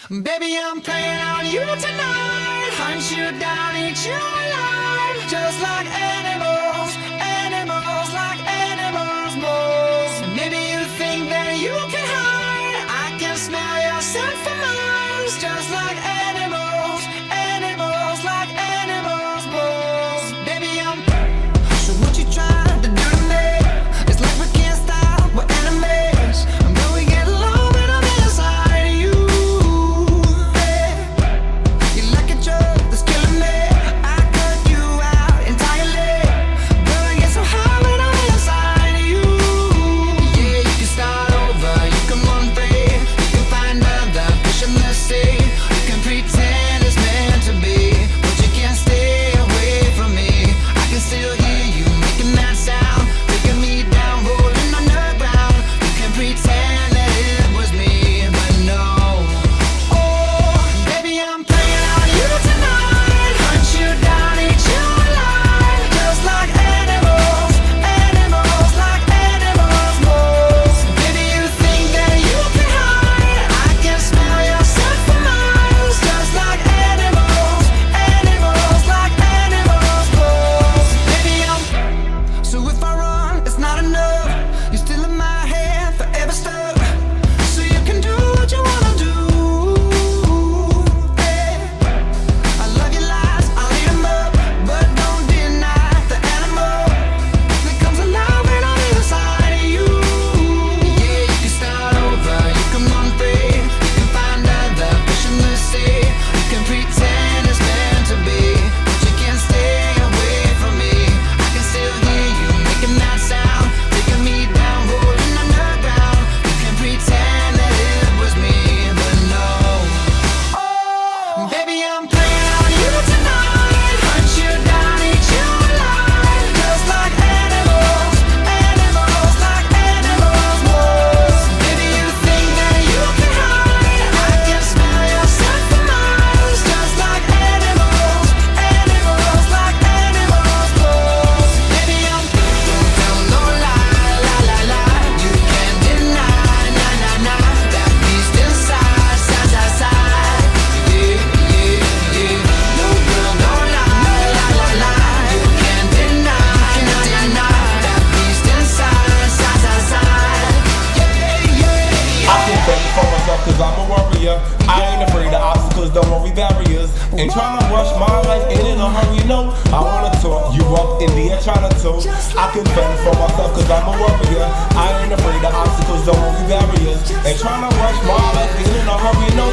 Baby, I'm playing on you tonight. Hunt you down, eat you alive. Just like animals, animals, like animals, moles. Maybe you think that you can hide. I can smell your scent for miles. Just like animals, animals, like animals, moles. Baby, I'm so what you trying to do to me? It's like we can't stop, we're enemies. But we get along when I'm inside you. You like a drug that's killing me. I cut you out entirely. But I get so high when I'm inside you. Yeah, you can start over, you can run free. You can find other fish in the sea. You can pretend it's meant to be, but you can't stay away from me. I can still hear you making that sound, taking me down, rolling on the ground. You can pretend that it was me, but no. Oh, baby, I'm playing on you tonight. Hunt you down, eat you alive. Just like animals, animals, like animals, moles. Baby, you think that you can hide. I can smell your scent for miles. Just like animals, animals, like animals, moles. Baby, so if I run, it's not enough. You're still in my head, forever stuck. So you can do what you wanna do. I love your lies, I'll eat 'em up, but don't deny the animal that comes alive when I'm inside of you. Yeah, you can start over, you can run free. You can find other fish in the sea. You can pretend it's meant to be, but you can't stay away from me. I can still hear you making that sound, taking me down, rolling on the ground. You can pretend that it was me, but no. Oh, baby, I'm playing on you tonight. Hunt you down, eat you alive. Just like animals, animals, like animals, moles. Baby, you think that you can hide. I can smell your scent for miles. Just like animals, animals, like animals, moles. Baby, I'm don't tell no lie, lie, lie, lie. You can't deny, nah, nah, nah. That beast inside, side, side, side. Yeah, yeah, yeah. No girl, don't lie, lie, lie, lie. You can't deny, nah, nah, nah. That beast inside, side, side, side. Yeah, yeah, I can fend for myself cause I'm a warrior. I ain't afraid of obstacles, don't worry barriers. Ain't tryna rush my life in a hurry, no. I wanna talk, you up in the air tryna talk. I can fend for myself cause I'm a warrior. I ain't afraid of obstacles, don't worry barriers. Ain't tryna rush my life in a hurry, no.